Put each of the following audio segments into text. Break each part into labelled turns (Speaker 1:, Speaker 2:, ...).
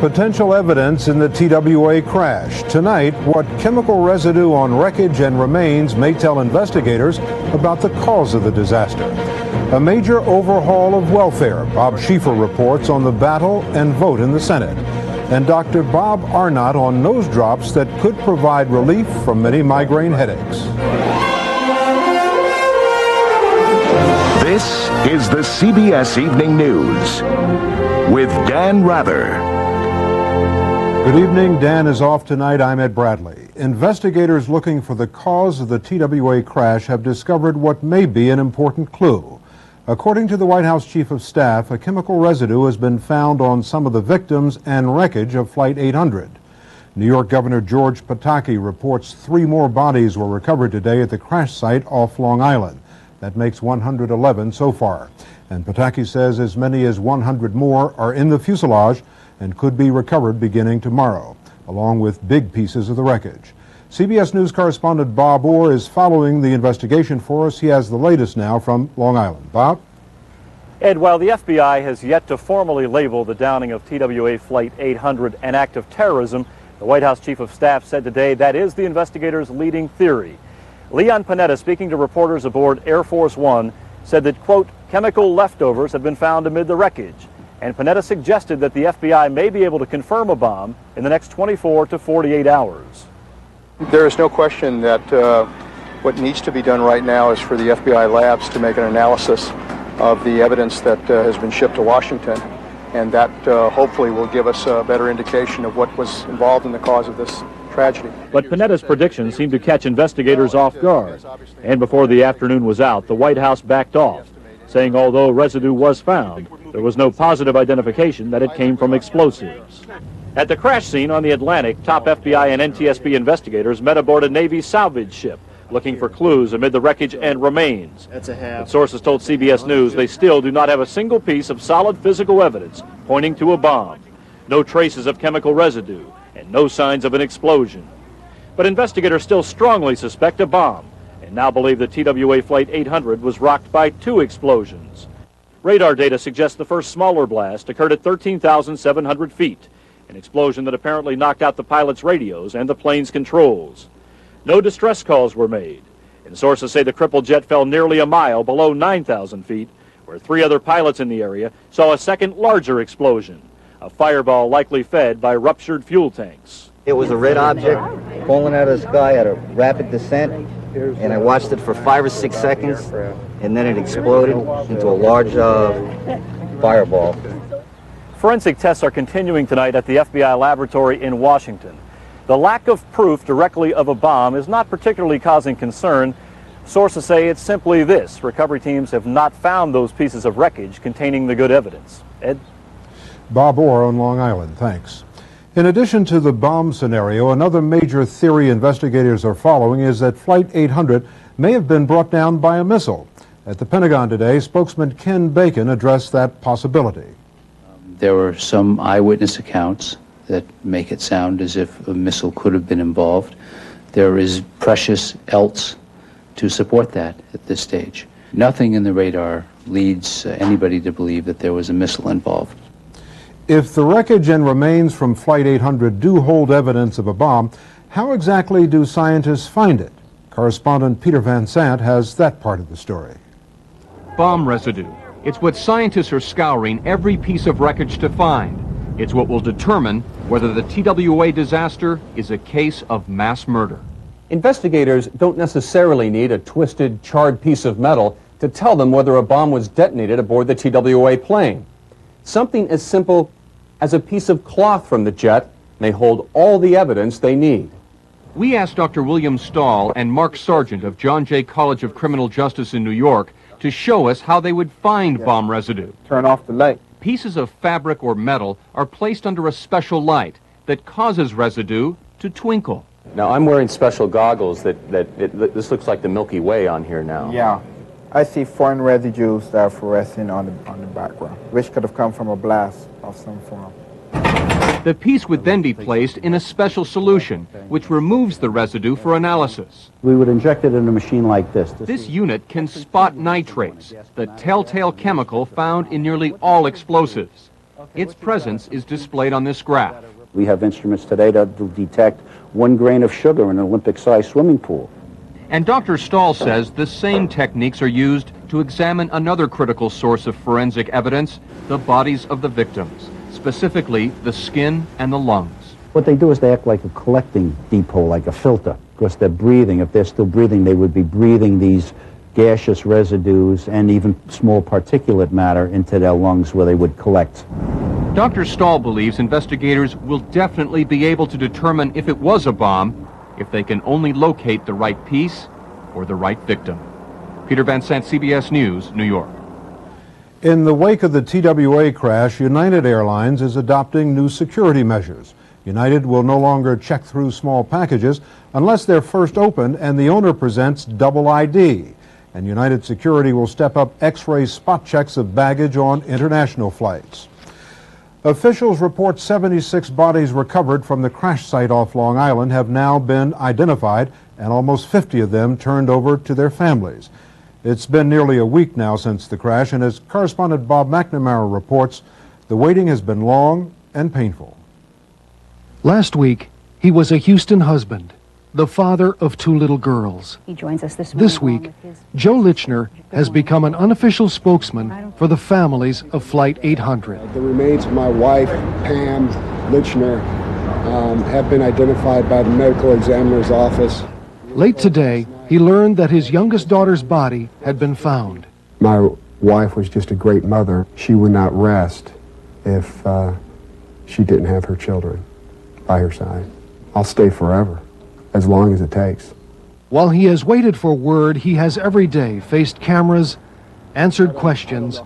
Speaker 1: Potential evidence in the TWA crash. Tonight, what chemical residue on wreckage and remains may tell investigators about the cause of the disaster. A major overhaul of welfare. Bob Schieffer reports on the battle and vote in the Senate. And Dr. Bob Arnott on nose drops that could provide relief from many migraine headaches.
Speaker 2: This is the CBS Evening News with Dan Rather.
Speaker 1: Good evening. Dan is off tonight. I'm Ed Bradley. Investigators looking for the cause of the TWA crash have discovered what may be an important clue. According to the White House Chief of Staff, a chemical residue has been found on some of the victims and wreckage of Flight 800. New York Governor George Pataki reports 3 more bodies were recovered today at the crash site off Long Island. That makes 111 so far. And Pataki says as many as 100 more are in the fuselage and could be recovered beginning tomorrow, along with big pieces of the wreckage. CBS News correspondent Bob Orr is following the investigation for us. He has the latest now from Long Island. Bob?
Speaker 3: Ed, while the FBI has yet to formally label the downing of TWA Flight 800 an act of terrorism, the White House Chief of Staff said today that is the investigators' leading theory. Leon Panetta, speaking to reporters aboard Air Force One, said that, quote, chemical leftovers have been found amid the wreckage. And Panetta suggested that the FBI may be able to confirm a bomb in the next 24 to 48 hours.
Speaker 4: There is no question that what needs to be done right now is for the FBI labs to make an analysis of the evidence that has been shipped to Washington, and that hopefully will give us a better indication of what was involved in the cause of this tragedy.
Speaker 3: But Panetta's predictions seemed to catch investigators off guard. And before the afternoon was out, the White House backed off, saying although residue was found, there was no positive identification that it came from explosives. At the crash scene on the Atlantic, top FBI and NTSB investigators met aboard a Navy salvage ship, looking for clues amid the wreckage and remains. But sources told CBS News they still do not have a single piece of solid physical evidence pointing to a bomb. No traces of chemical residue, and no signs of an explosion. But investigators still strongly suspect a bomb, and now believe that TWA Flight 800 was rocked by 2 explosions. Radar data suggests the first smaller blast occurred at 13,700 feet, an explosion that apparently knocked out the pilot's radios and the plane's controls. No distress calls were made, and sources say the crippled jet fell nearly a mile below 9,000 feet, where 3 other pilots in the area saw a second larger explosion, a fireball likely fed by ruptured fuel tanks.
Speaker 5: It was a red object falling out of the sky at a rapid descent, and I watched it for 5 or 6 seconds, and then it exploded into a large fireball.
Speaker 3: Forensic tests are continuing tonight at the FBI laboratory in Washington. The lack of proof directly of a bomb is not particularly causing concern. Sources say it's simply this: recovery teams have not found those pieces of wreckage containing the good evidence. Ed?
Speaker 1: Bob Orr on Long Island, thanks. In addition to the bomb scenario, another major theory investigators are following is that Flight 800 may have been brought down by a missile. At the Pentagon today, spokesman Ken Bacon addressed that possibility.
Speaker 6: There were some eyewitness accounts that make it sound as if a missile could have been involved. There is precious else to support that at this stage. Nothing in the radar leads anybody to believe that there was a missile involved.
Speaker 1: If the wreckage and remains from Flight 800 do hold evidence of a bomb, how exactly do scientists find it? Correspondent Peter Van Sant has that part of the story.
Speaker 7: Bomb residue. It's what scientists are scouring every piece of wreckage to find. It's what will determine whether the TWA disaster is a case of mass murder.
Speaker 8: Investigators don't necessarily need a twisted, charred piece of metal to tell them whether a bomb was detonated aboard the TWA plane. Something as simple as a piece of cloth from the jet may hold all the evidence they need.
Speaker 7: We asked Dr. William Stahl and Mark Sargent of John Jay College of Criminal Justice in New York to show us how they would find bomb residue.
Speaker 4: Turn off the light.
Speaker 7: Pieces of fabric or metal are placed under a special light that causes residue to twinkle.
Speaker 8: Now, I'm wearing special goggles this looks like the Milky Way on here now.
Speaker 9: Yeah. I see foreign residues that are fluorescing on the background, which could have come from a blast of some form.
Speaker 7: The piece would then be placed in a special solution, which removes the residue for analysis.
Speaker 10: We would inject it in a machine like this.
Speaker 7: This unit can spot nitrates, the telltale chemical found in nearly all explosives. Its presence is displayed on this graph.
Speaker 10: We have instruments today that will detect 1 grain of sugar in an Olympic-sized swimming pool.
Speaker 7: And Dr. Stahl says the same techniques are used to examine another critical source of forensic evidence, the bodies of the victims, specifically the skin and the lungs.
Speaker 10: What they do is they act like a collecting depot, like a filter, because they're breathing. If they're still breathing, they would be breathing these gaseous residues and even small particulate matter into their lungs where they would collect.
Speaker 7: Dr. Stahl believes investigators will definitely be able to determine if it was a bomb if they can only locate the right piece or the right victim. Peter Van Sant, CBS News, New York.
Speaker 1: In the wake of the TWA crash, United Airlines is adopting new security measures. United will no longer check through small packages unless they're first opened and the owner presents double ID. And United Security will step up X-ray spot checks of baggage on international flights. Officials report 76 bodies recovered from the crash site off Long Island have now been identified, and almost 50 of them turned over to their families. It's been nearly a week now since the crash, and as correspondent Bob McNamara reports, the waiting has been long and painful.
Speaker 11: Last week, he was a Houston husband, the father of 2 little girls.
Speaker 12: He joins us this morning.
Speaker 11: This week, Joe Lichner has become an unofficial spokesman for the families of Flight 800.
Speaker 13: The remains of my wife, Pam Lichner, have been identified by the medical examiner's office.
Speaker 11: Late today, he learned that his youngest daughter's body had been found.
Speaker 13: My wife was just a great mother. She would not rest if she didn't have her children by her side. I'll stay forever, as long as it takes.
Speaker 11: While he has waited for word, he has every day faced cameras, answered questions,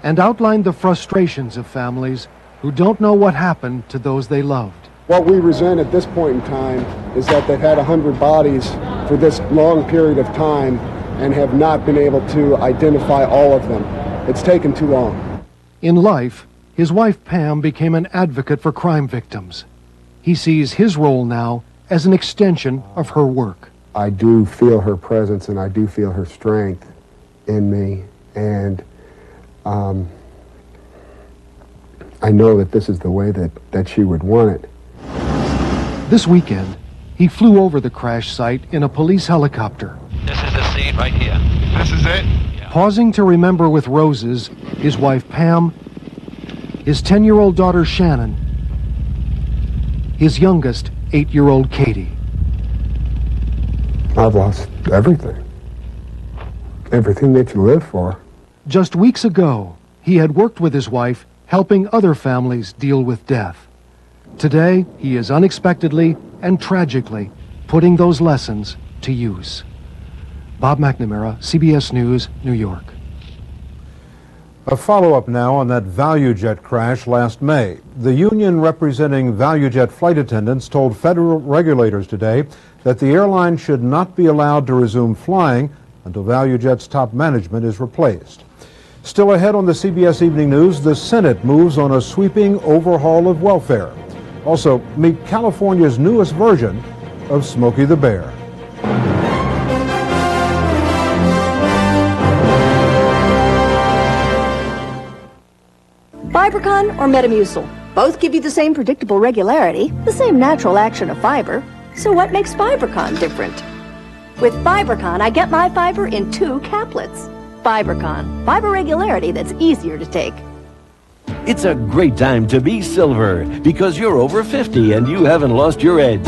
Speaker 11: and outlined the frustrations of families who don't know what happened to those they loved.
Speaker 13: What we resent at this point in time is that they've had 100 bodies for this long period of time and have not been able to identify all of them. It's taken too long.
Speaker 11: In life, his wife Pam became an advocate for crime victims. He sees his role now as an extension of her work.
Speaker 13: I do feel her presence and I do feel her strength in me, and I know that this is the way that she would want it.
Speaker 11: This weekend, he flew over the crash site in a police helicopter.
Speaker 14: This is the scene right here. This is it? Yeah.
Speaker 11: Pausing to remember with roses his wife Pam, his 10-year-old daughter Shannon, his youngest 8-year-old Katie.
Speaker 13: I've lost everything. Everything that you live for.
Speaker 11: Just weeks ago, he had worked with his wife, helping other families deal with death. Today, he is unexpectedly and tragically putting those lessons to use. Bob McNamara, CBS News, New York.
Speaker 1: A follow-up now on that ValueJet crash last May. The union representing ValueJet flight attendants told federal regulators today that the airline should not be allowed to resume flying until ValueJet's top management is replaced. Still ahead on the CBS Evening News, the Senate moves on a sweeping overhaul of welfare. Also, meet California's newest version of Smokey the Bear.
Speaker 12: Fibercon or Metamucil? Both give you the same predictable regularity, the same natural action of fiber. So what makes Fibercon different? With Fibercon, I get my fiber in 2 caplets. Fibercon, fiber regularity that's easier to take.
Speaker 15: It's a great time to be silver because you're over 50 and you haven't lost your edge.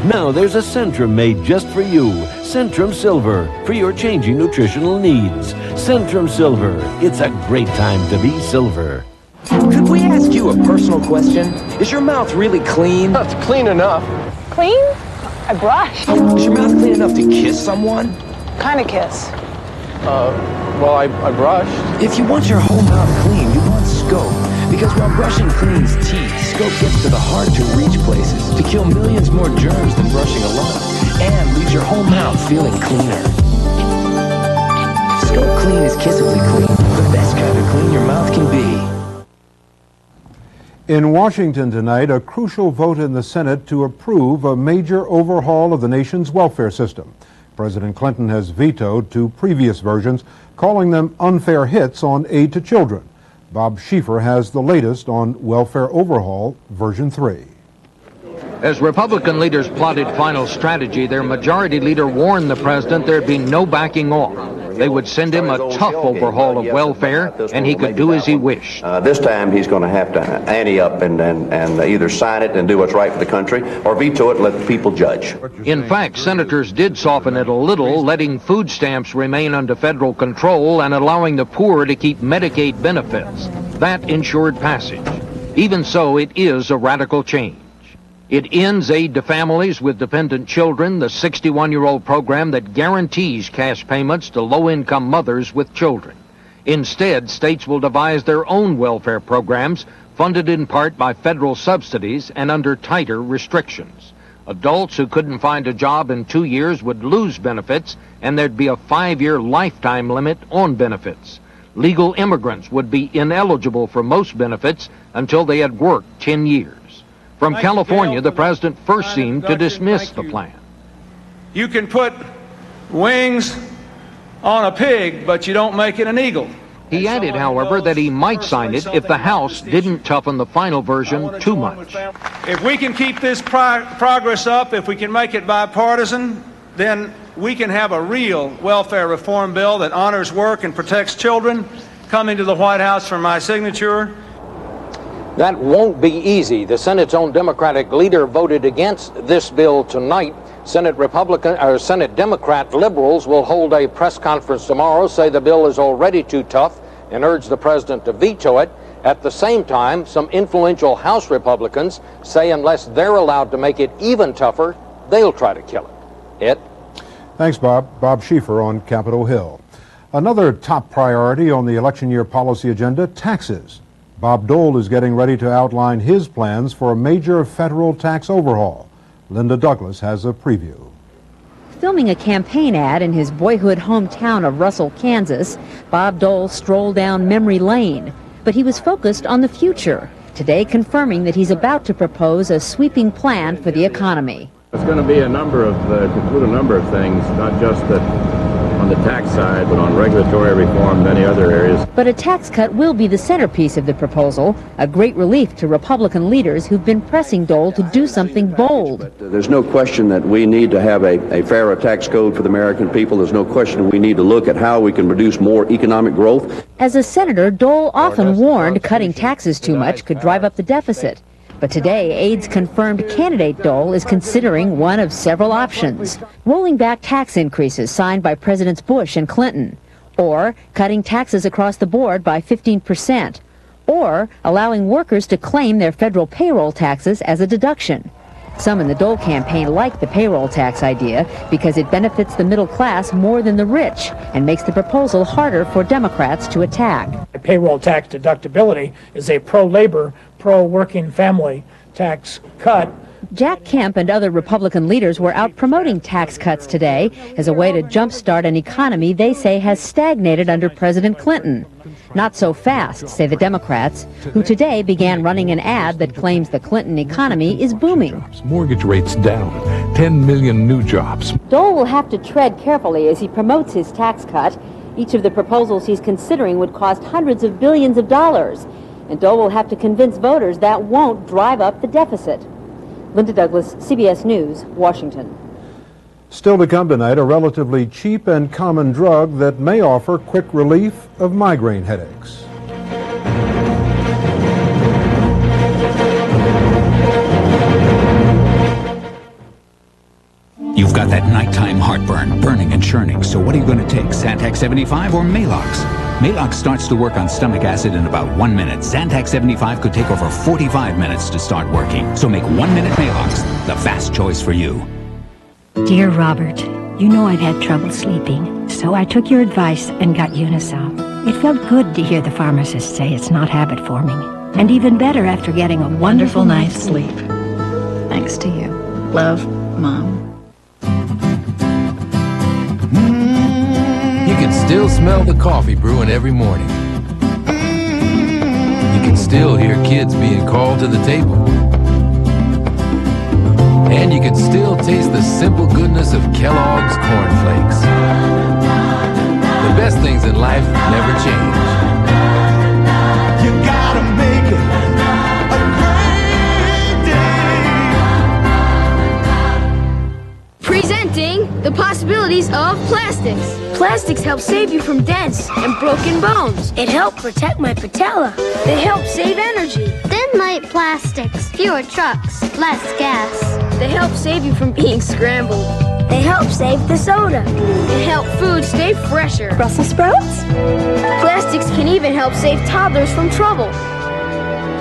Speaker 15: Now there's a Centrum made just for you. Centrum Silver for your changing nutritional needs. Centrum Silver. It's a great time to be silver.
Speaker 16: Could we ask you a personal question? Is your mouth really clean?
Speaker 17: It's clean enough.
Speaker 18: Clean? I brush.
Speaker 16: Is your mouth clean enough to kiss someone?
Speaker 18: Kind of kiss.
Speaker 17: Well, I brushed.
Speaker 16: If you want your whole mouth clean, you want Scope. Because while brushing cleans teeth, Scope gets to the hard-to-reach places to kill millions more germs than brushing alone, and leaves your whole mouth feeling cleaner. Scope Clean is kissably clean, the best kind of clean your mouth can be.
Speaker 1: In Washington tonight, a crucial vote in the Senate to approve a major overhaul of the nation's welfare system. President Clinton has vetoed 2 previous versions, calling them unfair hits on aid to children. Bob Schieffer has the latest on welfare overhaul version 3.
Speaker 19: As Republican leaders plotted final strategy, their majority leader warned the president there'd be no backing off. They would send him a tough overhaul of welfare, and he could do as he wished.
Speaker 20: This time he's going to have to ante up and either sign it and do what's right for the country, or veto it and let the people judge.
Speaker 19: In fact, senators did soften it a little, letting food stamps remain under federal control and allowing the poor to keep Medicaid benefits. That ensured passage. Even so, it is a radical change. It ends aid to families with dependent children, the 61-year-old program that guarantees cash payments to low-income mothers with children. Instead, states will devise their own welfare programs, funded in part by federal subsidies and under tighter restrictions. Adults who couldn't find a job in 2 years would lose benefits, and there'd be a 5-year lifetime limit on benefits. Legal immigrants would be ineligible for most benefits until they had worked 10 years. From California, the president first seemed to dismiss the plan.
Speaker 21: You can put wings on a pig, but you don't make it an eagle.
Speaker 19: He added, however, that he might sign it if the House didn't toughen the final version too much.
Speaker 21: If we can keep this progress up, if we can make it bipartisan, then we can have a real welfare reform bill that honors work and protects children coming to the White House for my signature.
Speaker 19: That won't be easy. The Senate's own Democratic leader voted against this bill tonight. Senate Democrat liberals will hold a press conference tomorrow, say the bill is already too tough, and urge the president to veto it. At the same time, some influential House Republicans say unless they're allowed to make it even tougher, they'll try to kill it. Ed?
Speaker 1: Thanks, Bob. Bob Schieffer on Capitol Hill. Another top priority on the election year policy agenda, taxes. Bob Dole is getting ready to outline his plans for a major federal tax overhaul. Linda Douglas has a preview.
Speaker 22: Filming a campaign ad in his boyhood hometown of Russell, Kansas, Bob Dole strolled down memory lane. But he was focused on the future, today confirming that he's about to propose a sweeping plan for the economy.
Speaker 23: It's going to be include a number of things, not just on the tax side, but on regulatory reform, many other areas.
Speaker 22: But a tax cut will be the centerpiece of the proposal, a great relief to Republican leaders who've been pressing Dole to do something bold.
Speaker 20: There's no question that we need to have a fairer tax code for the American people. There's no question we need to look at how we can produce more economic growth.
Speaker 22: As a senator, Dole often warned cutting taxes too much could drive up the deficit. But today, aides confirmed candidate Dole is considering one of several options. Rolling back tax increases signed by Presidents Bush and Clinton, or cutting taxes across the board by 15%, or allowing workers to claim their federal payroll taxes as a deduction. Some in the Dole campaign like the payroll tax idea because it benefits the middle class more than the rich and makes the proposal harder for Democrats to attack.
Speaker 24: Payroll tax deductibility is a pro-labor, pro-working family tax cut.
Speaker 22: Jack Kemp and other Republican leaders were out promoting tax cuts today as a way to jumpstart an economy they say has stagnated under President Clinton. Not so fast, say the Democrats, who today began running an ad that claims the Clinton economy is booming.
Speaker 25: Mortgage rates down, 10 million new jobs.
Speaker 22: Dole will have to tread carefully as he promotes his tax cut. Each of the proposals he's considering would cost hundreds of billions of dollars. And Dole will have to convince voters that won't drive up the deficit. Linda Douglas, CBS News, Washington.
Speaker 1: Still to come tonight, a relatively cheap and common drug that may offer quick relief of migraine headaches.
Speaker 26: You've got that nighttime heartburn, burning and churning, so what are you going to take, Zantac 75 or Malox? Malox starts to work on stomach acid in about 1 minute. Zantac 75 could take over 45 minutes to start working. So make 1 minute Malox the fast choice for you.
Speaker 27: Dear Robert, you know I've had trouble sleeping, so I took your advice and got Unisol. It felt good to hear the pharmacist say it's not habit forming, and even better after getting a wonderful night's sleep.
Speaker 28: Thanks to you. Love, Mom.
Speaker 29: You can still smell the coffee brewing every morning. You can still hear kids being called to the table. And you can still taste the simple goodness of Kellogg's Corn Flakes. The best things in life never change.
Speaker 2: of plastics. Plastics help save you from dents and broken bones. It helped protect my patella. They help save energy.
Speaker 3: Thin light plastics, fewer trucks, less gas.
Speaker 2: They help save you from being scrambled. They help save the soda. They help food stay fresher.
Speaker 3: Brussels sprouts?
Speaker 2: Plastics can even help save toddlers from trouble.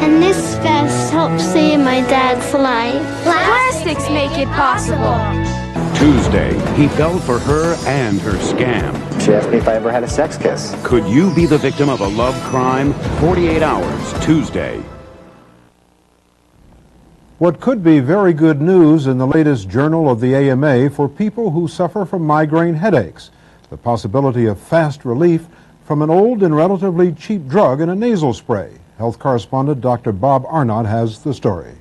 Speaker 3: And this vest helps save my dad's life.
Speaker 2: Plastics make it possible.
Speaker 4: Tuesday, he fell for her and her scam.
Speaker 5: She asked me if I ever had a sex kiss.
Speaker 4: Could you be the victim of a love crime? 48 Hours, Tuesday.
Speaker 1: What could be very good news in the latest Journal of the AMA for people who suffer from migraine headaches. The possibility of fast relief from an old and relatively cheap drug in a nasal spray. Health correspondent Dr. Bob Arnott has the story.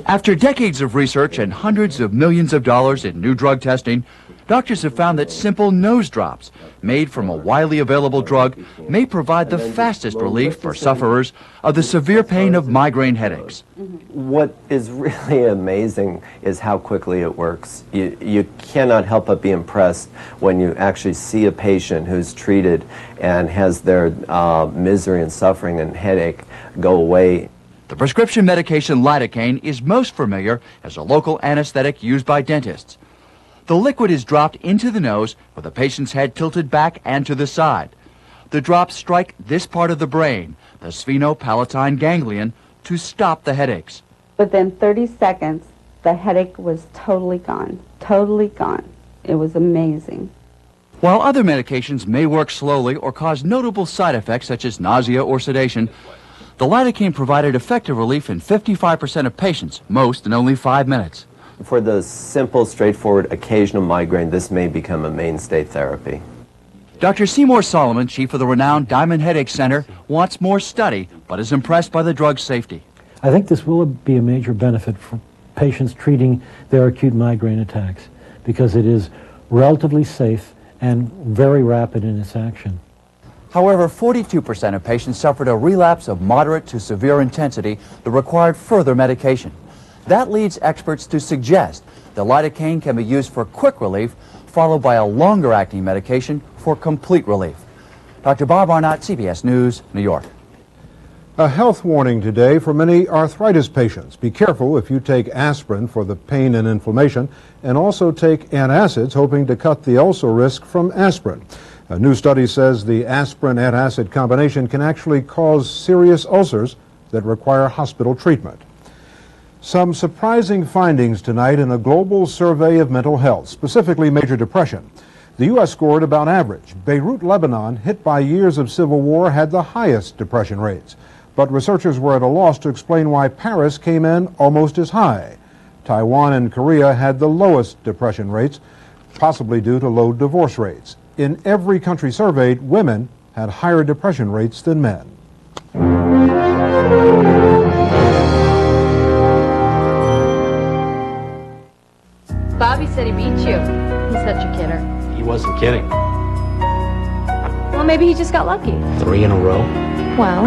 Speaker 6: After decades of research and hundreds of millions of dollars in new drug testing, doctors have found that simple nose drops, made from a widely available drug, may provide the fastest relief for sufferers of the severe pain of migraine headaches.
Speaker 7: What is really amazing is how quickly it works. You cannot help but be impressed when you actually see a patient who's treated and has their misery and suffering and headache go away.
Speaker 6: The prescription medication lidocaine is most familiar as a local anesthetic used by dentists. The liquid is dropped into the nose with the patient's head tilted back and to the side. The drops strike this part of the brain, the sphenopalatine ganglion, to stop the headaches.
Speaker 8: Within 30 seconds, the headache was totally gone. Totally gone. It was amazing.
Speaker 6: While other medications may work slowly or cause notable side effects such as nausea or sedation, the lidocaine provided effective relief in 55% of patients, most in only 5 minutes.
Speaker 7: For the simple, straightforward, occasional migraine, this may become a mainstay therapy.
Speaker 6: Dr. Seymour Solomon, chief of the renowned Diamond Headache Center, wants more study, but is impressed by the drug's safety.
Speaker 9: I think this will be a major benefit for patients treating their acute migraine attacks because it is relatively safe and very rapid in its action.
Speaker 6: However, 42% of patients suffered a relapse of moderate to severe intensity that required further medication. That leads experts to suggest that lidocaine can be used for quick relief, followed by a longer-acting medication for complete relief. Dr. Bob Arnott, CBS News, New York.
Speaker 1: A health warning today for many arthritis patients. Be careful if you take aspirin for the pain and inflammation, and also take antacids, hoping to cut the ulcer risk from aspirin. A new study says the aspirin-antacid combination can actually cause serious ulcers that require hospital treatment. Some surprising findings tonight in a global survey of mental health, specifically major depression. The U.S. scored about average. Beirut, Lebanon, hit by years of civil war, had the highest depression rates. But researchers were at a loss to explain why Paris came in almost as high. Taiwan and Korea had the lowest depression rates, possibly due to low divorce rates. In every country surveyed, women had higher depression rates than men.
Speaker 10: Bobby said he beat you. He's such a kidder.
Speaker 30: He wasn't kidding.
Speaker 10: Well, maybe he just got lucky.
Speaker 30: 3 in a row.
Speaker 10: Well,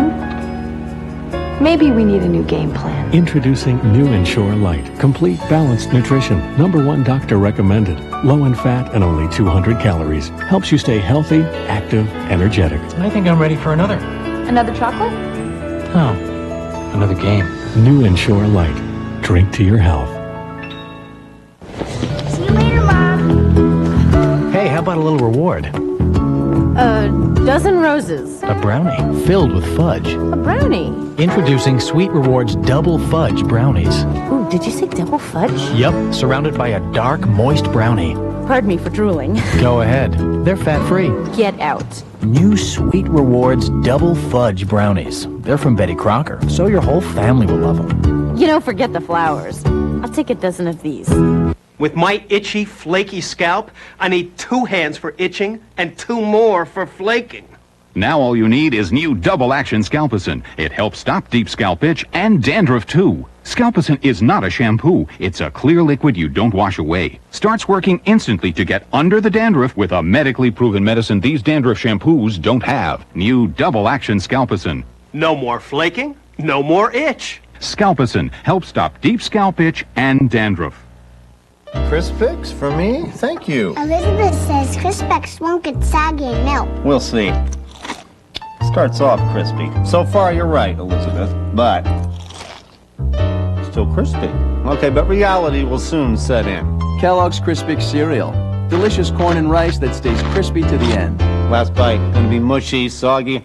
Speaker 10: maybe we need a new game plan.
Speaker 25: Introducing New Ensure Light. Complete balanced nutrition. #1 doctor recommended. Low in fat and only 200 calories. Helps you stay healthy, active, energetic.
Speaker 30: I think I'm ready for another.
Speaker 10: Another chocolate?
Speaker 30: Oh, another game.
Speaker 25: New Ensure Light. Drink to your health.
Speaker 3: See you later, Mom.
Speaker 30: Hey, how about a little reward?
Speaker 10: A dozen roses.
Speaker 30: A brownie filled with fudge.
Speaker 10: A brownie.
Speaker 30: Introducing Sweet Rewards Double Fudge Brownies.
Speaker 10: Ooh, did you say double fudge?
Speaker 30: Yep, surrounded by a dark, moist brownie.
Speaker 10: Pardon me for drooling.
Speaker 30: Go ahead. They're fat-free.
Speaker 10: Get out.
Speaker 30: New Sweet Rewards Double Fudge Brownies. They're from Betty Crocker, so your whole family will love them.
Speaker 10: You know, forget the flowers. I'll take a dozen of these.
Speaker 31: With my itchy, flaky scalp, I need 2 hands for itching and 2 more for flaking.
Speaker 32: Now all you need is new Double Action Scalpicin. It helps stop deep scalp itch and dandruff too. Scalpicin is not a shampoo. It's a clear liquid you don't wash away. Starts working instantly to get under the dandruff with a medically proven medicine these dandruff shampoos don't have. New Double Action Scalpicin.
Speaker 31: No more flaking, no more itch.
Speaker 32: Scalpicin helps stop deep scalp itch and dandruff.
Speaker 11: Crispix for me? Thank you.
Speaker 3: Elizabeth says Crispix won't get soggy in milk.
Speaker 11: We'll see. Starts off crispy. So far, you're right, Elizabeth, but still crispy. Okay, but reality will soon set in.
Speaker 12: Kellogg's Crispix cereal. Delicious corn and rice that stays crispy to the end.
Speaker 11: Last bite, gonna be mushy, soggy.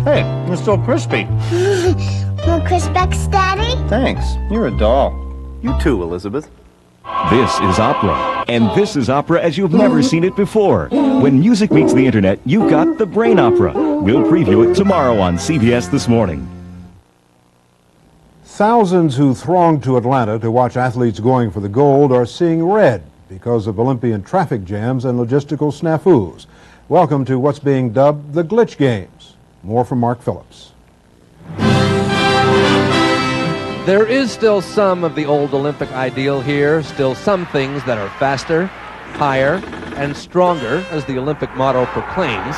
Speaker 11: Hey, you're still crispy.
Speaker 3: More Crispix, Daddy?
Speaker 11: Thanks. You're a doll. You too, Elizabeth.
Speaker 13: This is opera, and this is opera as you've never seen it before. When music meets the internet, you've got the Brain Opera. We'll preview it tomorrow on CBS This Morning.
Speaker 1: Thousands who thronged to Atlanta to watch athletes going for the gold are seeing red because of Olympian traffic jams and logistical snafus. Welcome to what's being dubbed the Glitch Games. More from Mark Phillips.
Speaker 14: There is still some of the old Olympic ideal here, still some things that are faster, higher, and stronger, as the Olympic motto proclaims.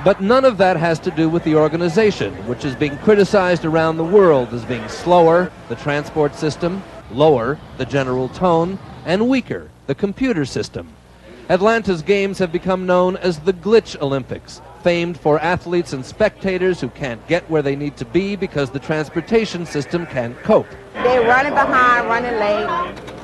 Speaker 14: But none of that has to do with the organization, which is being criticized around the world as being slower, the transport system, lower, the general tone, and weaker, the computer system. Atlanta's games have become known as the Glitch Olympics, famed for athletes and spectators who can't get where they need to be because the transportation system can't cope.
Speaker 15: They're running behind, running late.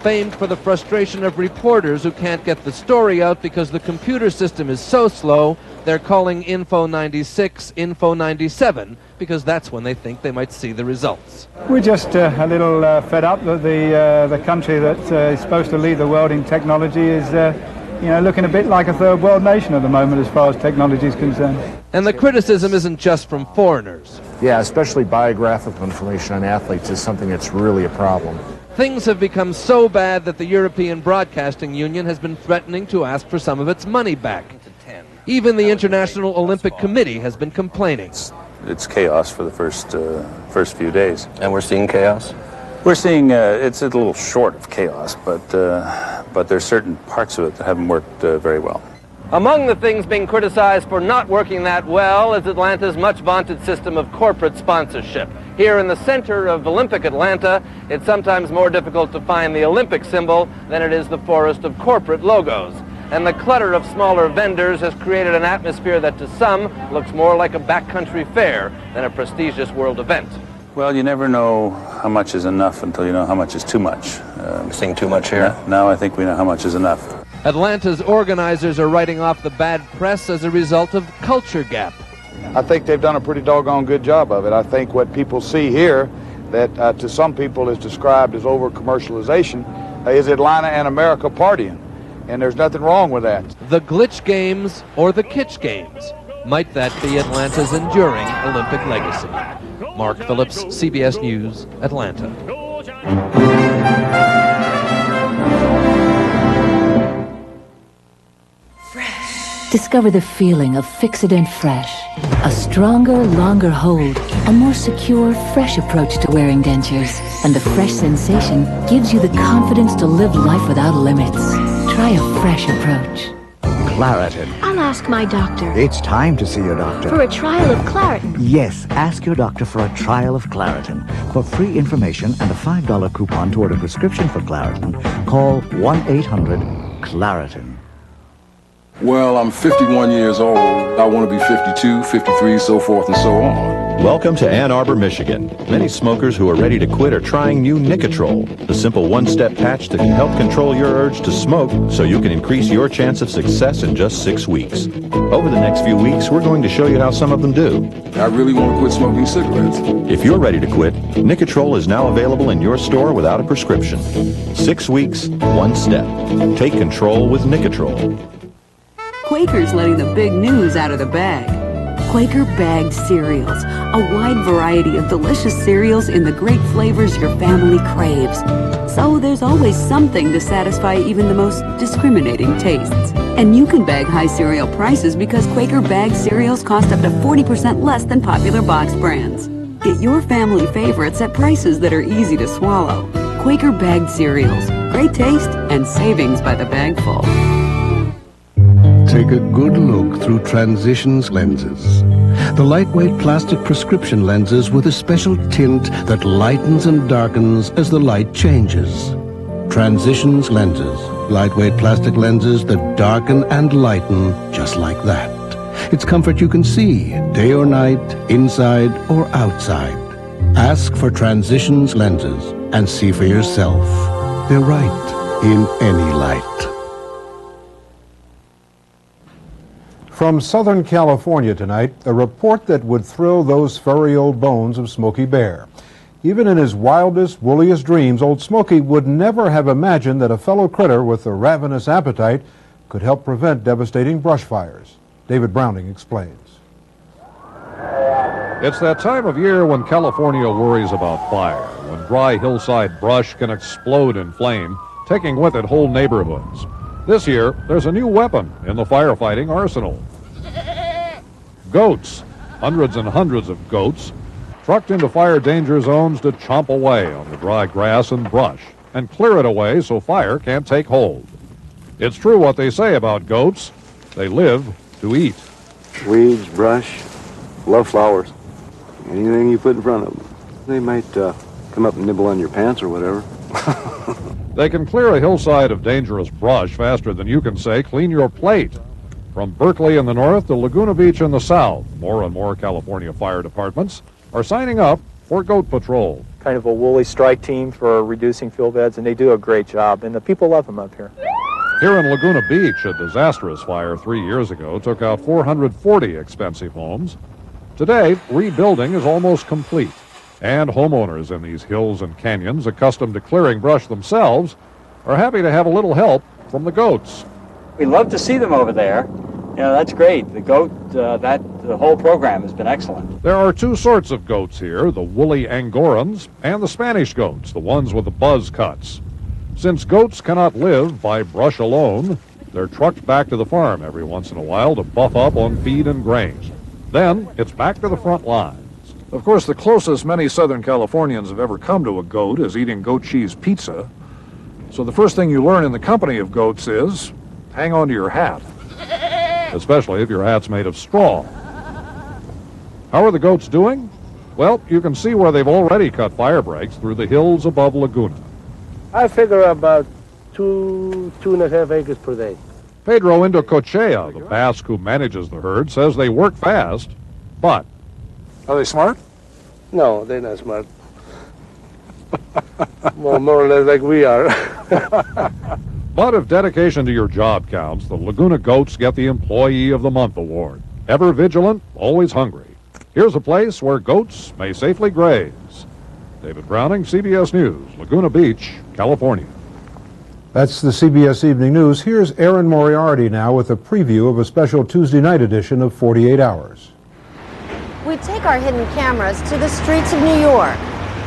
Speaker 14: Famed for the frustration of reporters who can't get the story out because the computer system is so slow, they're calling Info 96 Info 97 because that's when they think they might see the results.
Speaker 16: We're just a little fed up that the country that is supposed to lead the world in technology is looking a bit like a third world nation at the moment as far as technology is concerned.
Speaker 14: And the criticism isn't just from foreigners.
Speaker 17: Yeah, especially biographical information on athletes is something that's really a problem.
Speaker 14: Things have become so bad that the European Broadcasting Union has been threatening to ask for some of its money back. Even the International Olympic Committee has been complaining.
Speaker 18: It's chaos for the first few days.
Speaker 19: And we're seeing chaos?
Speaker 18: We're seeing it's a little short of chaos, but there's certain parts of it that haven't worked very well.
Speaker 14: Among the things being criticized for not working that well is Atlanta's much vaunted system of corporate sponsorship. Here in the center of Olympic Atlanta, it's sometimes more difficult to find the Olympic symbol than it is the forest of corporate logos. And the clutter of smaller vendors has created an atmosphere that to some looks more like a backcountry fair than a prestigious world event.
Speaker 18: Well, you never know how much is enough until you know how much is too much.
Speaker 19: We're seeing too much here?
Speaker 18: Now I think we know how much is enough.
Speaker 14: Atlanta's organizers are writing off the bad press as a result of culture gap.
Speaker 20: I think they've done a pretty doggone good job of it. I think what people see here, that to some people is described as over-commercialization, is Atlanta and America partying. And there's nothing wrong with that.
Speaker 14: The Glitch Games or the Kitsch Games. Might that be Atlanta's enduring Olympic legacy? Mark Phillips, CBS News, Atlanta.
Speaker 21: Discover the feeling of Fixodent Fresh. A stronger, longer hold, a more secure, fresh approach to wearing dentures. And the fresh sensation gives you the confidence to live life without limits. Try a fresh approach.
Speaker 23: Claritin.
Speaker 10: I'll ask my doctor.
Speaker 23: It's time to see your doctor.
Speaker 10: For a trial of Claritin.
Speaker 23: Yes, ask your doctor for a trial of Claritin. For free information and a $5 coupon toward a prescription for Claritin, call 1-800-CLARITIN.
Speaker 33: Well, I'm 51 years old. I want to be 52, 53, so forth and so on.
Speaker 34: Welcome to Ann Arbor, Michigan. Many smokers who are ready to quit are trying new Nicotrol, the simple one-step patch that can help control your urge to smoke so you can increase your chance of success in just 6 weeks. Over the next few weeks, we're going to show you how some of them do.
Speaker 33: I really want to quit smoking cigarettes.
Speaker 34: If you're ready to quit, Nicotrol is now available in your store without a prescription. 6 weeks, 1 step. Take control with Nicotrol.
Speaker 35: Quaker's letting the big news out of the bag. Quaker bagged cereals, a wide variety of delicious cereals in the great flavors your family craves. So there's always something to satisfy even the most discriminating tastes. And you can bag high cereal prices because Quaker bagged cereals cost up to 40% less than popular box brands. Get your family favorites at prices that are easy to swallow. Quaker bagged cereals, great taste and savings by the bagful.
Speaker 36: Take a good look through Transitions lenses. The lightweight plastic prescription lenses with a special tint that lightens and darkens as the light changes. Transitions lenses. Lightweight plastic lenses that darken and lighten just like that. It's comfort you can see, day or night, inside or outside. Ask for Transitions lenses and see for yourself. They're right in any light.
Speaker 1: From Southern California tonight, a report that would thrill those furry old bones of Smokey Bear. Even in his wildest, woolliest dreams, old Smokey would never have imagined that a fellow critter with a ravenous appetite could help prevent devastating brush fires. David Browning explains.
Speaker 2: It's that time of year when California worries about fire, when dry hillside brush can explode in flame, taking with it whole neighborhoods. This year, there's a new weapon in the firefighting arsenal. Goats. Hundreds and hundreds of goats trucked into fire danger zones to chomp away on the dry grass and brush and clear it away so fire can't take hold. It's true what they say about goats. They live to eat.
Speaker 4: Weeds, brush, love flowers. Anything you put in front of them. They might come up and nibble on your pants or whatever.
Speaker 2: They can clear a hillside of dangerous brush faster than you can say, clean your plate. From Berkeley in the north to Laguna Beach in the south, more and more California fire departments are signing up for goat patrol.
Speaker 5: Kind of a woolly strike team for reducing fuel beds, and they do a great job, and the people love them up here.
Speaker 2: Here in Laguna Beach, a disastrous fire 3 years ago took out 440 expensive homes. Today, rebuilding is almost complete, and homeowners in these hills and canyons, accustomed to clearing brush themselves, are happy to have a little help from the goats.
Speaker 6: We love to see them over there. You know, that's great. The goat, the whole program has been excellent.
Speaker 2: There are two sorts of goats here, the woolly Angorans and the Spanish goats, the ones with the buzz cuts. Since goats cannot live by brush alone, they're trucked back to the farm every once in a while to buff up on feed and grain. Then it's back to the front lines.
Speaker 7: Of course, the closest many Southern Californians have ever come to a goat is eating goat cheese pizza. So the first thing you learn in the company of goats is hang on to your hat.
Speaker 2: Especially if your hat's made of straw. How are the goats doing? Well, you can see where they've already cut fire breaks through the hills above Laguna.
Speaker 8: I figure about 2.5 acres per day.
Speaker 2: Pedro Indocochea, the Basque who manages the herd, says they work fast, but...
Speaker 7: Are they smart?
Speaker 8: No, they're not smart. More or less like we are.
Speaker 2: But if dedication to your job counts, the Laguna Goats get the Employee of the Month award. Ever vigilant, always hungry. Here's a place where goats may safely graze. David Browning, CBS News, Laguna Beach, California.
Speaker 1: That's the CBS Evening News. Here's Aaron Moriarty now with a preview of a special Tuesday night edition of 48 Hours.
Speaker 9: We take our hidden cameras to the streets of New York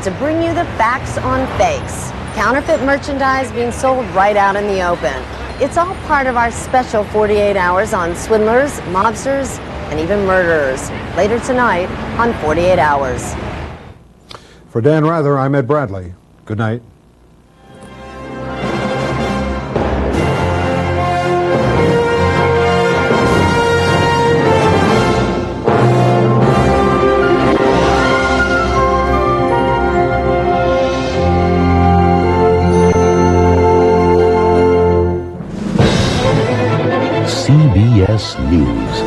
Speaker 9: to bring you the facts on fakes. Counterfeit merchandise being sold right out in the open. It's all part of our special 48 Hours on swindlers, mobsters, and even murderers. Later tonight on 48 Hours.
Speaker 1: For Dan Rather, I'm Ed Bradley. Good night.
Speaker 22: CBS News.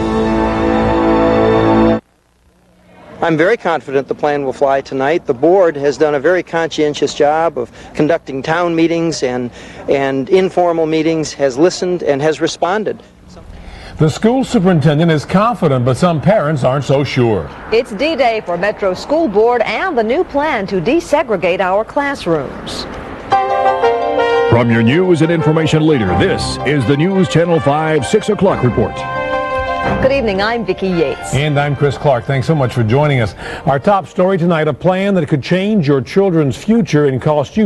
Speaker 24: I'm very confident the plan will fly tonight. The board has done a very conscientious job of conducting town meetings and informal meetings, has listened and has responded.
Speaker 25: The school superintendent is confident, but some parents aren't so sure.
Speaker 26: It's D-Day for Metro School Board and the new plan to desegregate our classrooms.
Speaker 34: From your news and information leader, this is the News Channel 5 6 o'clock report.
Speaker 26: Good evening, I'm Vicki Yates.
Speaker 25: And I'm Chris Clark. Thanks so much for joining us. Our top story tonight, a plan that could change your children's future and cost you